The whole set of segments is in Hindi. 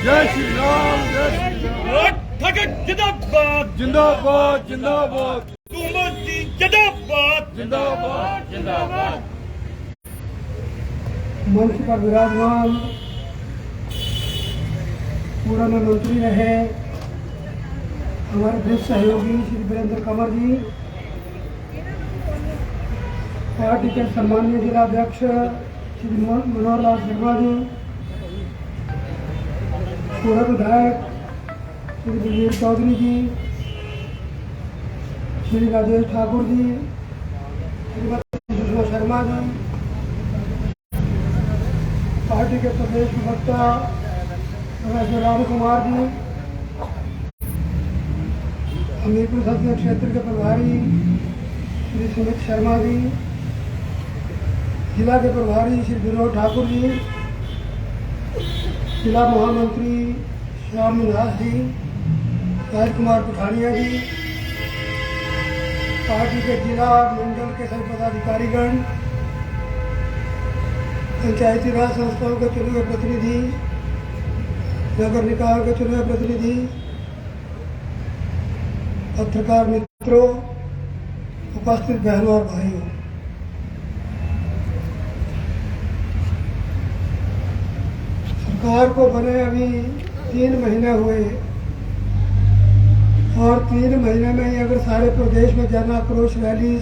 जय श्री राम, जय श्री राम। जिंदाबाद जिंदाबाद जिंदाबाद जिंदाबाद जिंदाबाद जिंदाबाद। मंच पर विराजमान पूर्व मंत्री रहे हमारे देश सहयोगी श्री वीरेंद्र कंवर जी, पार्टी के सम्मानीय जिलाध्यक्ष श्री मनोहर लाल शर्मा जी, पूर्व विधायक श्री बलवीर चौधरी जी, श्री राजेश ठाकुर जी, श्रीमती सुषमा शर्मा जी, पार्टी के प्रदेश प्रवक्ता प्रोफेसर राम कुमार जी, हमीरपुर संसदीय क्षेत्र के प्रभारी श्री सुमित शर्मा जी, जिला के प्रभारी श्री विनोद ठाकुर जी, जिला महामंत्री श्याम मिन्हास जी, राज कुमार पठानिया जी, पार्टी के जिला मंडल के सभी पदाधिकारीगण, पंचायती राज संस्थाओं के चुने हुए प्रतिनिधि, नगर निकाय के चुने हुए प्रतिनिधि, पत्रकार मित्रों, उपस्थित बहनों और भाइयों, सरकार को बने अभी 3 महीने हुए और 3 महीने में ही अगर सारे प्रदेश में जन आक्रोश रैली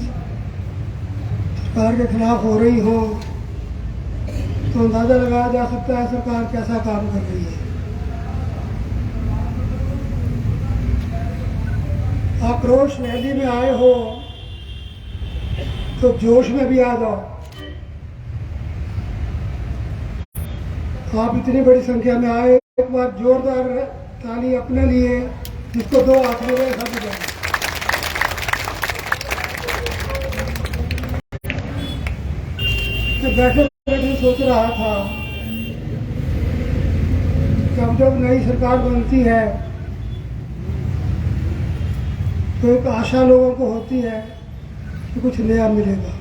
सरकार के खिलाफ हो रही हो तो अंदाजा लगाया जा सकता है सरकार कैसा काम कर रही है। आक्रोश रैली में आए हो तो जोश में भी आ जाओ। आप इतनी बड़ी संख्या में आए, एक बार जोरदार ताली अपने लिए, जिसको 2 हाथ में ऐसा भी जाए। मैं बैठे बैठे सोच रहा था जब नई सरकार बनती है तो एक आशा लोगों को होती है कि कुछ नया मिलेगा।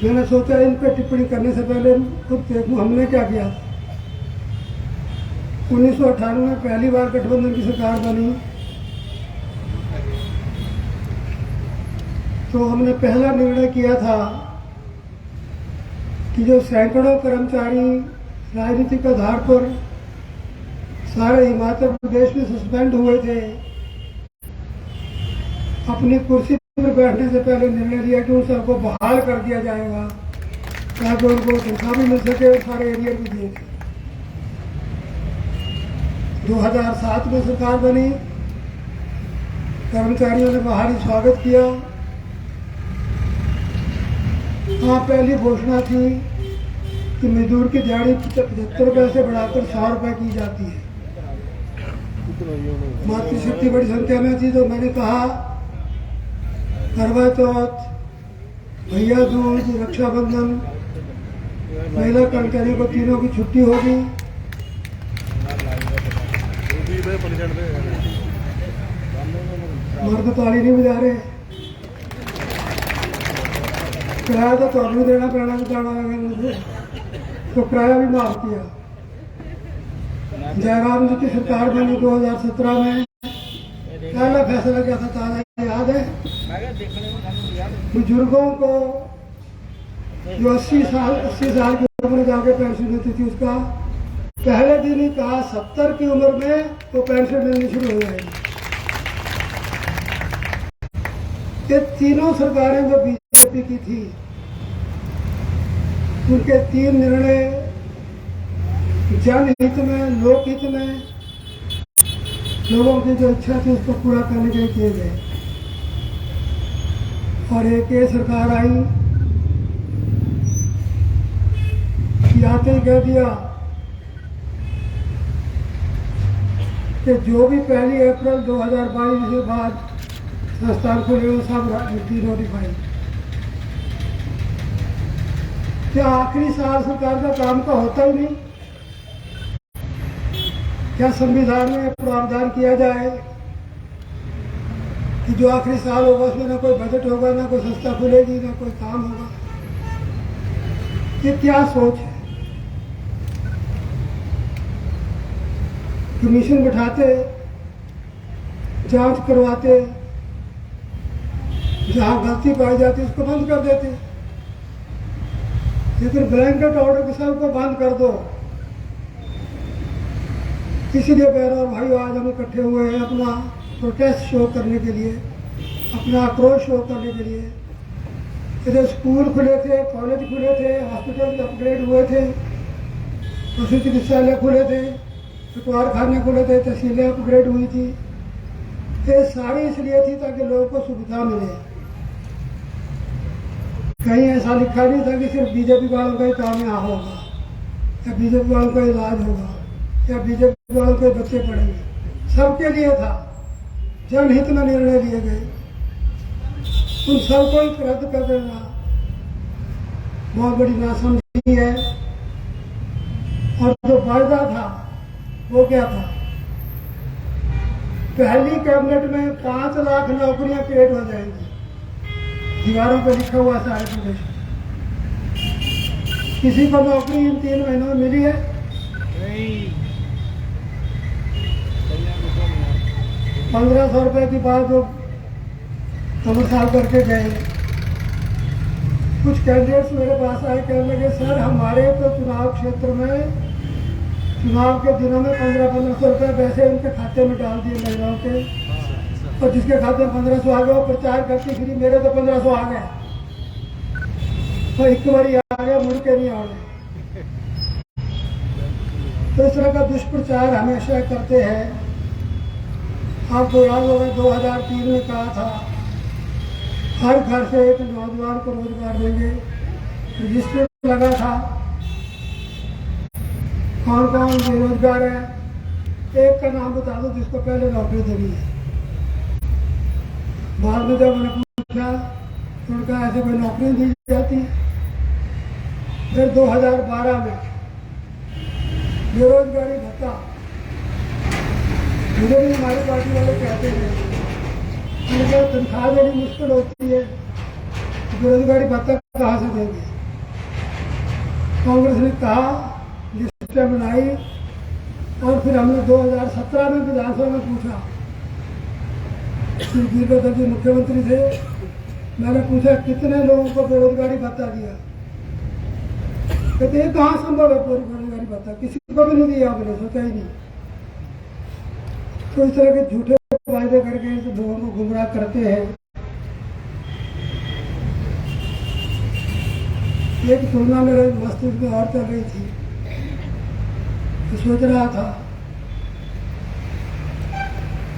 मैंने सोचा इन पर टिप्पणी करने से पहले खुद देखूं हमने क्या किया था। 1998 में पहली बार गठबंधन की सरकार बनी तो हमने पहला निर्णय किया था कि जो सैकड़ों कर्मचारी राजनीतिक आधार पर सारे हिमाचल प्रदेश में सस्पेंड हुए थे, अपनी कुर्सी पर बैठने से पहले निर्णय लिया कि उन सबको बहाल कर दिया जाएगा ताकि उनको तनख्वाह भी मिल सके और सारे एरियर भी दिए थे। 2007 में सरकार बनी, कर्मचारियों ने बाहरी स्वागत किया। वहाँ पहली घोषणा थी कि मजदूर की दिहाड़ी 75 रुपये से बढ़ाकर 100 रुपये की जाती है। मातृशक्ति बड़ी संख्या में थी तो मैंने कहा करवा चौथ, भैया दूज, रक्षाबंधन, महिला कर्मचारियों को तीनों की छुट्टी होगी। मर्द ताली नहीं बजा रहे, किराया तो तुम्हें देना पैना तो किराया भी माफ किया। जयराम जी की सरकार बनी 2017 में, पहला फैसला क्या था ताजा याद है? बुजुर्गों को जो 80 साल की उम्र में जाके पेंशन मिलती थी उसका पहले दिन ही कहा 70 की उम्र में तो पेंशन मिलनी शुरू हो जाएगी। ये तीनों सरकारें जो बीजेपी की थी उनके 3 निर्णय जनहित में, लोकहित में, लोगों की जो इच्छा थी उसको पूरा करने के लिए किए गए। और एक ये सरकार आई कि आते ही कह दिया कि जो भी 1 अप्रैल 2022 के बाद संस्थान खुले वो सब डी नोटिफाई। क्या आखिरी साल सरकार का काम का होता ही नहीं? क्या संविधान में प्रावधान किया जाए कि जो आखिरी साल होगा उसमें ना कोई बजट होगा, ना कोई संस्था खुलेगी, ना कोई काम होगा? ये क्या सोच है? कमीशन बिठाते, जांच करवाते, जहां गलती पाई जाती उसको बंद कर देते। लेकिन ब्लैंकेट ऑर्डर के सबको बंद कर दो। इसीलिए बहनों और भाइयों, आज हम इकट्ठे हुए हैं अपना प्रोटेस्ट शो करने के लिए, अपना आक्रोश शो करने के लिए। इधर स्कूल खुले थे, कॉलेज खुले थे, हॉस्पिटल अपग्रेड हुए थे, पशु चिकित्सालय खुले थे, कारखाने खुले थे, तहसीलें अपग्रेड हुई थी। ये सारी इसलिए थी ताकि लोगों को सुविधा मिले। कहीं ऐसा लिखा नहीं था कि सिर्फ बीजेपी वालों का ही काम यहाँ होगा, या बीजेपी वालों का इलाज होगा, या बीजेपी वालों के बच्चे पढ़ेंगे। सबके लिए था, जनहित में निर्णय लिए गए। उन सबको ही रद्द कर देना बहुत बड़ी नासमझी है। और जो वायदा था वो क्या था? पहली कैबिनेट में 5 लाख नौकरियां क्रिएट हो जाएंगी। दीवारों पर लिखा हुआ सारे प्रदेश में। किसी को नौकरी इन 3 महीनों में मिली है? 1500 रुपए की बात जो कमर साल करके गए। कुछ कैंडिडेट्स मेरे पास आए, कहने लगे सर हमारे तो चुनाव क्षेत्र में चुनाव के दिनों में 1500 रुपये पैसे उनके खाते में डाल दिए महिलाओं के, और जिसके खाते में 1500 आ गया वो प्रचार करती फिरी, मेरे तो 1500 आ गए। तो एक बार आ गया, मुड़ के नहीं आ गए। तो इस तरह का दुष्प्रचार हमेशा करते हैं। आपको याद होगा 2003 में कहा था हर घर से एक नौजवान को रोजगार देंगे। रजिस्टर लगा था, कौन कौन बेरोजगार है, एक का नाम बता दो जिसको पहले नौकरी देनी है। बाद में जब मैंने पूछा तो उनका ऐसे कोई नौकरी दी जाती। फिर 2012 में बेरोजगारी भत्ता, मुझे भी हमारी पार्टी वाले कहते हैं उनका तनख्वाह देनी मुश्किल होती है, बेरोजगारी भत्ता कहाँ से देंगे। कांग्रेस ने कहा, लिस्टें बनाई, और फिर हमने 2017 में विधानसभा में पूछा। वीरभद्र जी मुख्यमंत्री थे, मैंने पूछा कितने लोगों को बेरोजगारी भत्ता दिया। कहते ये कहाँ संभव है बेरोजगारी भत्ता, किसी को भी नहीं दिया, आपने सोचा ही नहीं। तो इस तरह के झूठे वायदे करके लोगों को गुमराह करते हैं। एक तुलना मेरे मस्तिष्क में और चल रही थी, तो सोच रहा था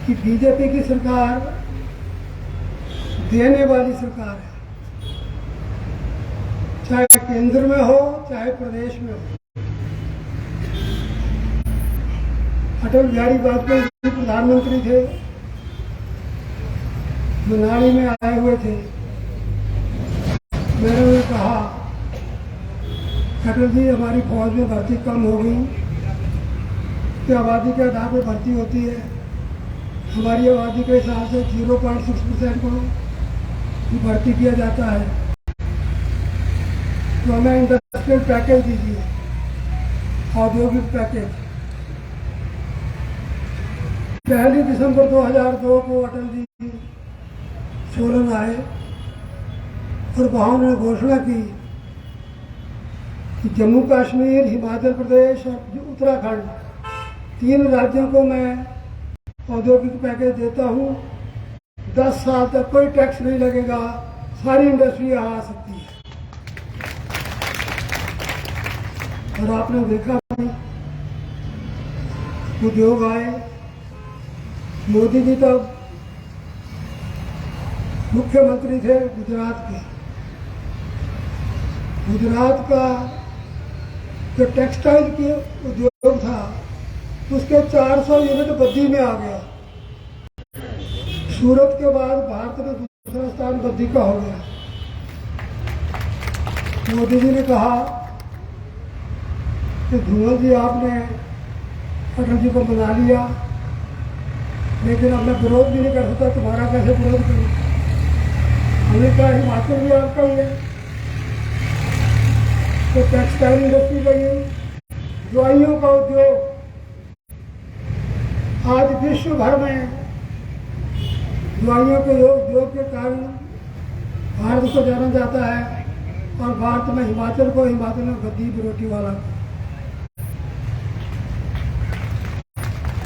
कि बीजेपी की सरकार देने वाली सरकार है, चाहे केंद्र में हो चाहे प्रदेश में हो। अटल बिहारी वाजपेयी जी प्रधानमंत्री थे, मनाली में आए हुए थे। मैंने उन्हें कहा अटल जी हमारी फौज में भर्ती कम हो गई, कि आबादी के आधार पर भर्ती होती है, हमारी आबादी के हिसाब से 0.6% को भर्ती किया जाता है, तो हमें इंडस्ट्रियल पैकेज दीजिए, औद्योगिक पैकेज। 1 दिसंबर 2002 को अटल जी सोलन आए और वहाँ उन्होंने घोषणा की कि जम्मू कश्मीर, हिमाचल प्रदेश और उत्तराखंड 3 राज्यों को मैं औद्योगिक पैकेज देता हूँ। 10 साल तक कोई टैक्स नहीं लगेगा, सारी इंडस्ट्री यहाँ आ सकती है। और आपने देखा उद्योग आए। मोदी जी तब मुख्यमंत्री थे गुजरात के। गुजरात का जो टेक्सटाइल के उद्योग था उसके 400 यूनिट बद्दी में आ गया। सूरत के बाद भारत में दूसरा स्थान बद्दी का हो गया। मोदी जी ने कहा कि धूमल जी आपने अटल जी को बना लिया, लेकिन अब मैं विरोध भी नहीं कर सकता, तुम्हारा कैसे विरोध करूँ। हमने कहा हिमाचल भी आपका ही है, तो टेक्सटाइल इंडस्ट्री लगी, दवाइयों का उद्योग, विश्व भर में दवाइयों के योग के कारण भारत को जाना जाता है, और भारत में हिमाचल में गद्दी रोटी वाला।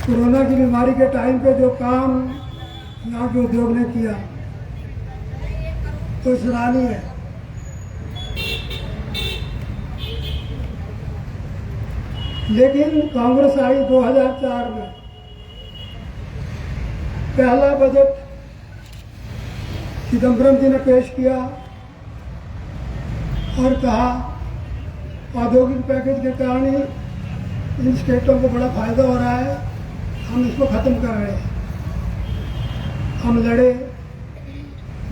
कोरोना की बीमारी के टाइम पे जो काम यहाँ के उद्योग ने किया तो सराहनीय है। लेकिन कांग्रेस आई 2004 में, पहला बजट चिदम्बरम जी ने पेश किया और कहा औद्योगिक पैकेज के कारण ही इन स्टेटों को बड़ा फायदा हो रहा है, हम इसको खत्म कर रहे हैं। हम लड़े,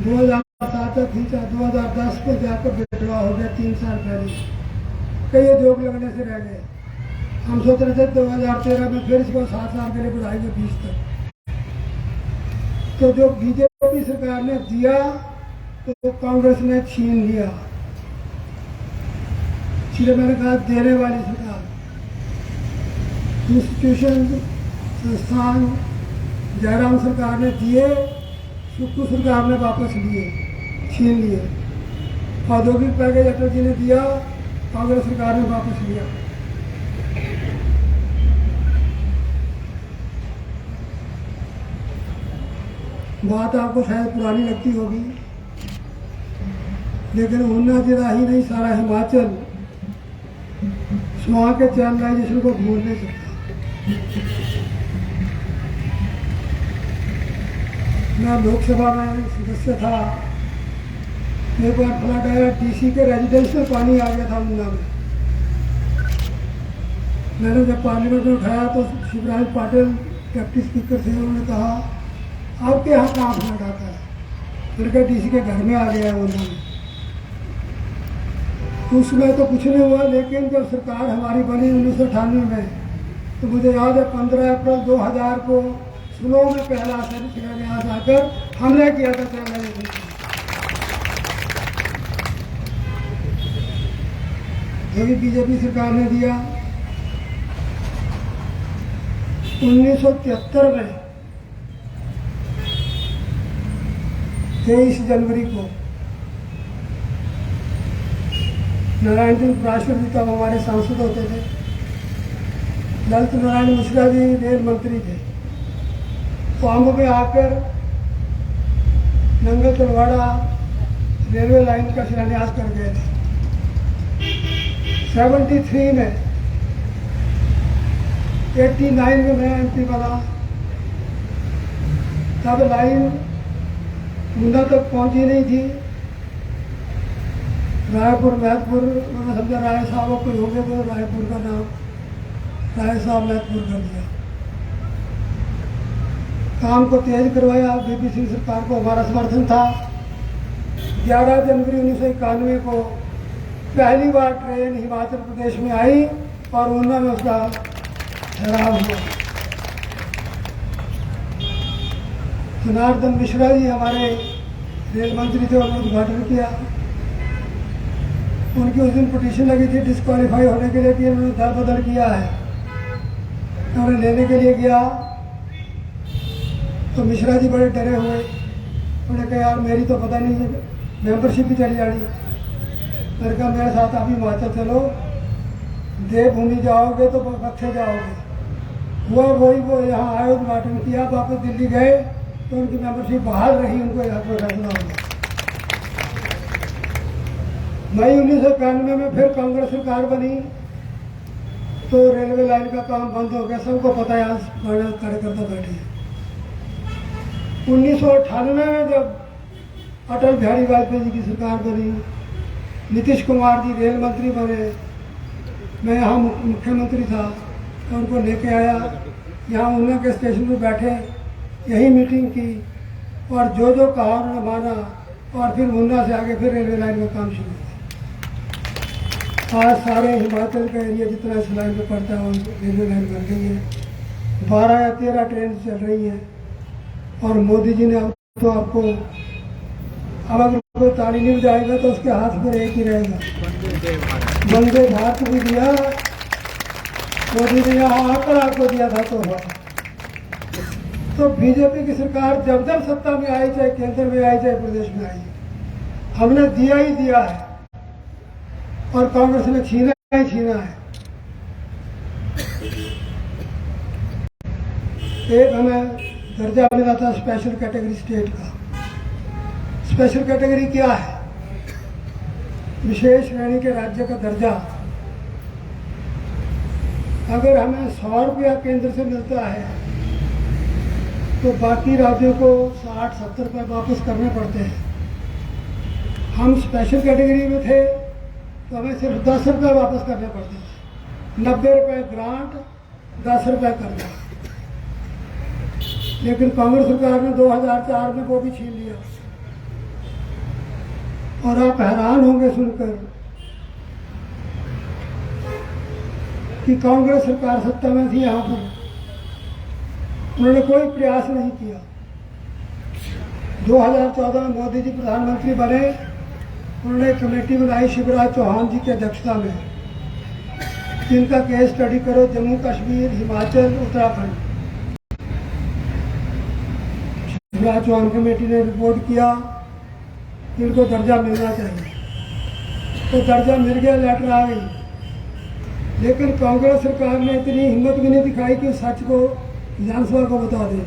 2007 तक खींचा, 2010 में जाकर बिगड़ा हो गया, 3 साल पहले कई उद्योग लगने से रह गए। हम सोच रहे थे 2013 में फिर इसको 7 साल के लिए बढ़ाएंगे 20 तक। तो जो बीजेपी सरकार ने दिया तो कांग्रेस ने छीन लिया। इसलिए मैंने कहा देने वाली सरकार, इंस्टीट्यूशन संस्थान जयराम सरकार ने दिए, सुक्खू सरकार ने वापस लिए, छीन लिए। औद्योगिक पैकेज अटल जी ने दिया, कांग्रेस सरकार ने वापस लिया। बात आपको शायद पुरानी लगती होगी, लेकिन ऊना जिला ही नहीं, सारा हिमाचल वहाँ के चैनलाइजेशन को भूल नहीं सकता। मैं लोकसभा में सदस्य था, एक बार फ्लड आया, डीसी के रेजिडेंस में पानी आ गया था ऊना में। मैंने जब पार्लियामेंट में उठाया तो शिवराज पाटिल डिप्टी स्पीकर थे, उन्होंने कहा आपके यहाँ कहाँ फ्लड आता है? फिर क्या डीसी के घर में आ गया है ऊना में। उसमें तो कुछ नहीं हुआ, लेकिन जब सरकार हमारी बनी 1998 में, तो मुझे याद है 15 अप्रैल 2000 को स्लो में पहला शिलान्यास आकर हमने किया था चैनलाइजेशन। जो भी बीजेपी सरकार ने दिया 1973 में 23 जनवरी को नारायण सिंह राष्ट्रपति तब हमारे सांसद होते थे, ललित नारायण मिश्रा जी रेल मंत्री थे, तो अंब में आकर नंगल तलवाड़ा रेलवे लाइन का शिलान्यास कर गए थे। 73 में 89 में मैं एमपी बना, तब लाइन ऊना तक पहुंची नहीं थी। रायपुर महतपुर, मैंने समझा राय साहब कोई हो गया, तो रायपुर का नाम राय साहब महतपुर कर दिया। काम को तेज करवाया, बीपी सिंह सरकार को हमारा समर्थन था। 11 जनवरी 1991 को पहली बार ट्रेन हिमाचल प्रदेश में आई और ऊना में उसका ठहराव हुआ। जनार्दन मिश्रा जी हमारे रेल मंत्री थे, उन्होंने उद्घाटन किया। उनकी उस दिन पिटीशन लगी थी डिस्क्वालीफाई होने के लिए कि उन्होंने दर बदल किया है। उन्होंने लेने के लिए गया तो मिश्रा जी बड़े डरे हुए, उन्होंने कहा यार मेरी तो पता नहीं मेंबरशिप भी चली जानी। मैंने कहा मेरे साथ आप हिमाचल चलो, देवभूमि जाओगे तो पक्षे जाओगे। हुआ वही, वो यहाँ आए, उद्घाटन किया, वापस दिल्ली गए तो उनकी मेंबरशिप बाहर रही, उनको यहाँ पर फैसला हो गया। मई 1991 में फिर कांग्रेस सरकार बनी तो रेलवे लाइन का काम बंद हो गया, सबको पता है, आज कार्यकर्ता बैठे हैं। 1998 में जब अटल बिहारी वाजपेयी जी की सरकार बनी, नीतीश कुमार जी रेल मंत्री बने, मैं यहाँ मुख्यमंत्री था, तो उनको लेके आया, यहाँ ऊना के स्टेशन पर बैठे, यही मीटिंग की और जो जो कहा उन्होंने माना, और फिर ऊना से आगे फिर रेलवे लाइन का काम शुरू हुआ। आज सारे हिमाचल का एरिया जितना इस लाइन पर पड़ता है रेलवे लाइन बन गई है। 12 या 13 ट्रेन चल रही हैं और मोदी जी ने अब तो आपको, अब अगर कोई ताली नहीं बजाएगा तो उसके हाथ में एक ही रहेगा, वंदे भारत भी दिया मोदी ने, यहाँ आकर आपको दिया था तोहफा। तो बीजेपी की सरकार जब जब सत्ता में आई, चाहे केंद्र में आई चाहे प्रदेश में आई, हमने दिया ही दिया है और कांग्रेस ने छीना ही छीना है। एक हमें दर्जा मिला था स्पेशल कैटेगरी स्टेट का। स्पेशल कैटेगरी क्या है? विशेष श्रेणी के राज्य का दर्जा। अगर हमें 100 रुपया केंद्र से मिलता है तो बाकी राज्यों को 60-70 रुपये वापस करने पड़ते हैं। हम स्पेशल कैटेगरी में थे तो हमें सिर्फ 10 रुपये वापस करने पड़ते थे। 90 रुपये ग्रांट, 10 रुपये करना। लेकिन कांग्रेस सरकार ने 2004 में वो भी छीन लिया। और आप हैरान होंगे सुनकर कि कांग्रेस सरकार सत्ता में थी, यहाँ पर उन्होंने कोई प्रयास नहीं किया। 2014 में मोदी जी प्रधानमंत्री बने, उन्होंने एक कमेटी बनाई शिवराज चौहान जी की अध्यक्षता में, जिनका केस स्टडी करो जम्मू कश्मीर, हिमाचल, उत्तराखंड। शिवराज चौहान कमेटी ने रिपोर्ट किया कि इनको दर्जा मिलना चाहिए, तो दर्जा मिल गया, लेटर आ गई। लेकिन कांग्रेस सरकार ने इतनी हिम्मत भी नहीं दिखाई कि सच को विधानसभा को बता दें।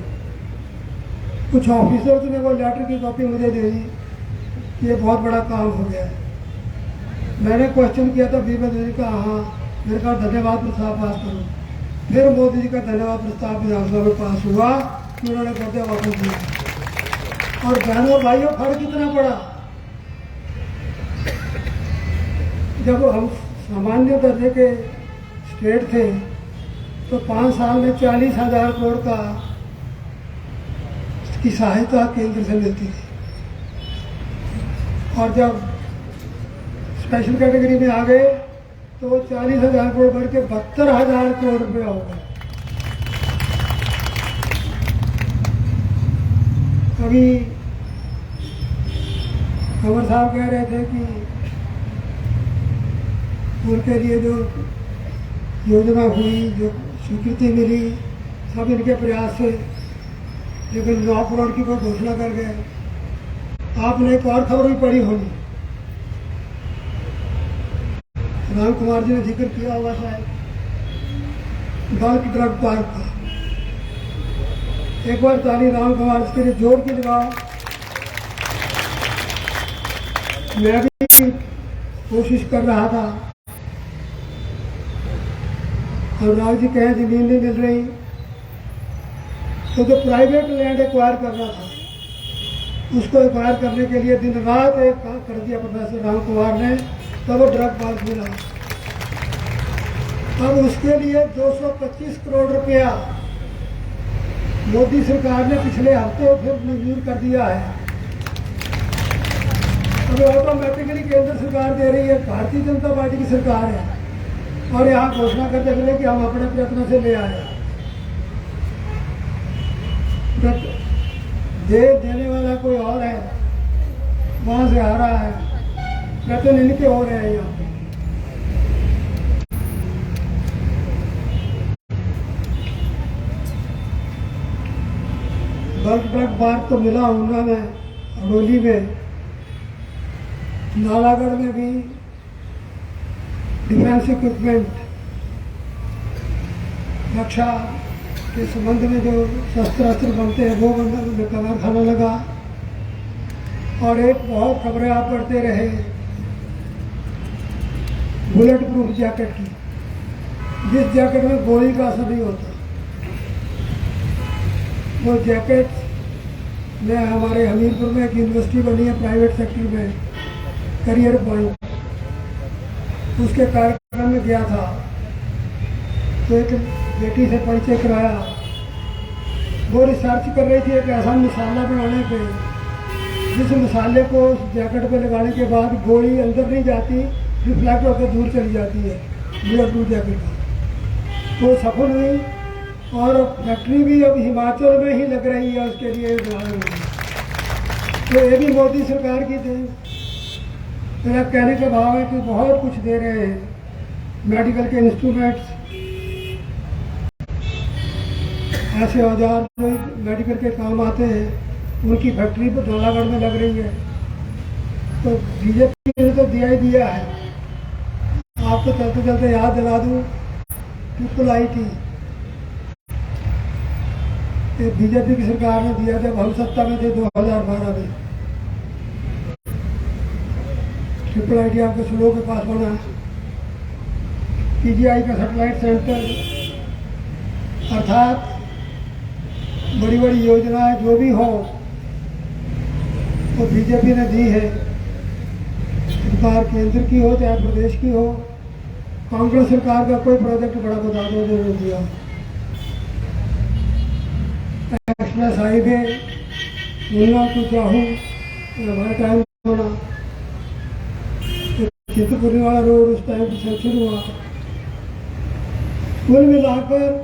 कुछ ऑफिसर्स ने वो लेटर की कॉपी मुझे दे दी कि ये बहुत बड़ा काम हो गया है। मैंने क्वेश्चन किया था बीबा जी का, हाँ, मेरे कहा धन्यवाद प्रस्ताव पास करो। फिर मोदी जी का धन्यवाद प्रस्ताव विधानसभा में पास हुआ, उन्होंने दर्जा वापस दिया। और बहनों भाइयों, फर्क कितना पड़ा। जब हम सामान्य दर्जे के स्टेट थे तो 5 साल में 40,000 करोड़ का की सहायता केंद्र से मिलती थी, और जब स्पेशल कैटेगरी में आ गए तो 40,000 करोड़ बढ़ के 72,000 करोड़ रुपया हो गए। अभी कंवर साहब कह रहे थे कि उनके लिए जो योजना हुई, जो स्वीकृति मिली, सब इनके प्रयास से, लेकिन 9 करोड़ की कोई घोषणा कर गए। आपने एक और खबर भी पढ़ी होगी, राम कुमार जी ने जिक्र किया होगा शायद, बल्क ड्रग पार्क का। एक बार ताली राम कुमार इसके लिए जोर की लगाओ। मैं भी कोशिश कर रहा था, और राव जी कहें जमीन नहीं मिल रही, तो जो प्राइवेट लैंड एक्वायर करना था, उसको एक्वायर करने के लिए दिन रात एक काम कर दिया प्रोफेसर राम कुमार ने, तब वो ड्रग पार्क मिला। अब उसके लिए 225 करोड़ रुपया मोदी सरकार ने पिछले हफ्ते फिर मंजूर कर दिया है। अब ऑटोमेटिकली केंद्र सरकार दे रही है, भारतीय जनता पार्टी की सरकार है, और यहाँ घोषणा करते हुए कि हम अपने प्रयत्न से ले आए। देने वाला कोई और है, वहां से आ रहा है, प्रयत्न इनके हो रहे हैं। यहाँ पे बल्क ड्रग पार्क तो मिला ऊना में, अडोली में, नालागढ़ में भी डिफेंस इक्विपमेंट, रक्षा के संबंध में जो शस्त्र बनते हैं वो बनने कारखाना लगा। और एक बहुत खबरें आप पढ़ते रहे बुलेट प्रूफ जैकेट की, जिस जैकेट में गोली का असर नहीं होता। वो जैकेट में हमारे हमीरपुर में एक यूनिवर्सिटी बनी है प्राइवेट सेक्टर में, करियर पॉइंट, उसके कार्यक्रम में गया था, तो एक बेटी से परिचय कराया। वो रिसर्च कर रही थी एक ऐसा मसाला बनाने पे, जिस मसाले को उस जैकेट पे लगाने के बाद गोली अंदर नहीं जाती, रिफ्लेक्ट होकर दूर चली जाती है, बुलेट प्रूफ जैकेट का। तो सफल हुई, और फैक्ट्री भी अब हिमाचल में ही लग रही है उसके लिए। तो ये भी मोदी सरकार की थी। मेरा कहने का भाव है कि बहुत कुछ दे रहे हैं। मेडिकल के इंस्ट्रूमेंट्स, ऐसे औजार जो मेडिकल के काम आते हैं उनकी फैक्ट्री पर नालागढ़ में लग रही है। तो बीजेपी ने तो दिया ही दिया है। आपको चलते चलते याद दिला दूं, IIIT ये बीजेपी की सरकार ने दिया जब हम सत्ता में थे 2012 में। IIIT आपके स्लो के पास बना, PGI का सैटेलाइट सेंटर, अर्थात बड़ी बड़ी योजनाएं जो भी हो वो बीजेपी ने दी है। सरकार केंद्र की हो चाहे प्रदेश की हो, कांग्रेस सरकार का कोई प्रोजेक्ट बड़ा बता दो जो नहीं दिया। एक्सप्रेस हाईवे मिलना तो चाहूँ हमारे टाइम होना, चित्रपुरी वाला रोड उस टाइम से सेंक्शन हुआ। कुल मिलाकर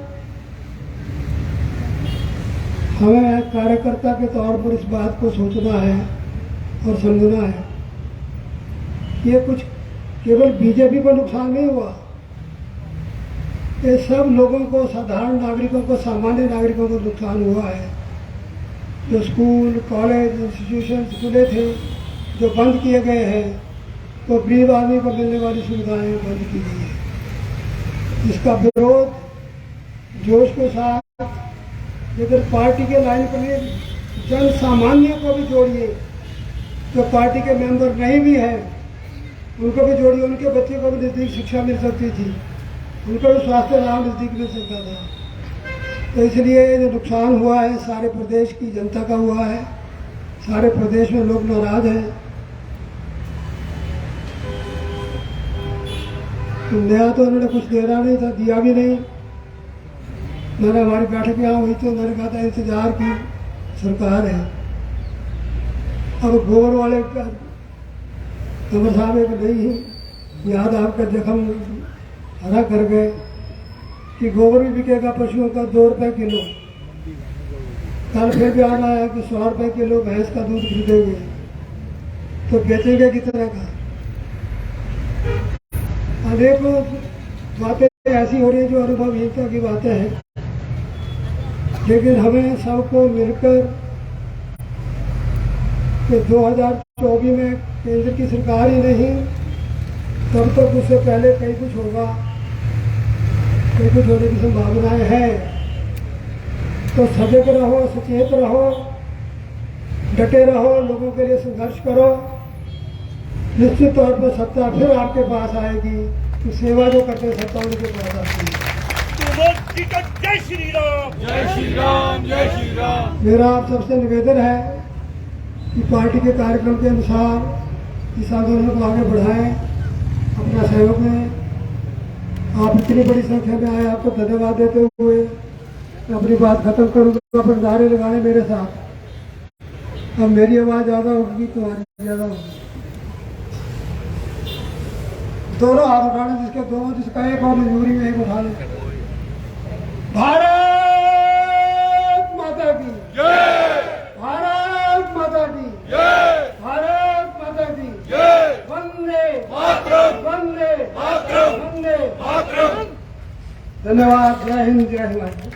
हमें कार्यकर्ता के तौर पर इस बात को सोचना है और समझना है। ये कुछ केवल बीजेपी को नुकसान नहीं हुआ, ये सब लोगों को, साधारण नागरिकों को, सामान्य नागरिकों को नुकसान हुआ है। जो स्कूल कॉलेज इंस्टीट्यूशन खुले थे जो बंद किए गए हैं, तो गरीब आदमी को मिलने वाली सुविधाएं बंद की गई है। इसका विरोध जोश के साथ, अगर पार्टी के लाइन पर जन सामान्य को भी जोड़िए, जो पार्टी के मेंबर नहीं भी हैं उनको भी जोड़िए, उनके बच्चे को भी नज़दीक शिक्षा मिल सकती थी, उनको भी स्वास्थ्य लाभ नज़दीक मिल सकता था। तो इसलिए जो नुकसान हुआ है सारे प्रदेश की जनता का हुआ है, सारे प्रदेश में लोग नाराज हैं। तो नया तो उन्होंने कुछ देना नहीं था, दिया भी नहीं। मैंने हमारी बैठक यहाँ हुई तो उन्होंने कहा था इंतजार की सरकार है। अब गोबर वाले का कमर साहब एक नहीं याद आपका जख्म हरा कर गए कि गोबर भी बिकेगा पशुओं का 2 रुपये किलो। कल फिर भी आना है कि 100 रुपये किलो भैंस का दूध खरीदेंगे, तो बेचेंगे कितने का। अनेक बातें ऐसी हो रही है जो अनुभवहीनता की बातें हैं, लेकिन हमें सबको मिलकर कि 2024 में केंद्र की सरकार ही नहीं, तब तक उससे पहले कहीं कुछ होगा, कहीं कुछ होने की संभावनाएं हैं। तो सजग रहो, सचेत रहो, डटे रहो, लोगों के लिए संघर्ष करो। निश्चित तौर पर सत्ता फिर आपके पास आएगी, कि सेवा जो करते सत्ता उनके पास आती है। जय श्री राम, जय श्री राम, जय श्री राम। मेरा आप सबसे निवेदन है कि पार्टी के कार्यक्रम के अनुसार इस आंदोलन को आगे बढ़ाएं, अपना सहयोग दें। आप इतनी बड़ी संख्या में आए, आपको धन्यवाद देते हुए मैं अपनी बात खत्म करूँगा। अपने नारे लगाने मेरे साथ। अब मेरी आवाज़ ज़्यादा होगी, तुम्हारी ज़्यादा होगी। दोनों हाथ उठाने, जिसके दोनों, जिसका एक और मजबूरी में एक उठा ले। भारत माता की जय, भारत माता की जय, भारत माता की जय, वंदे मातरम, वंदे मातरम, वंदे मातरम। धन्यवाद। जय हिंद, जय हिमाचल।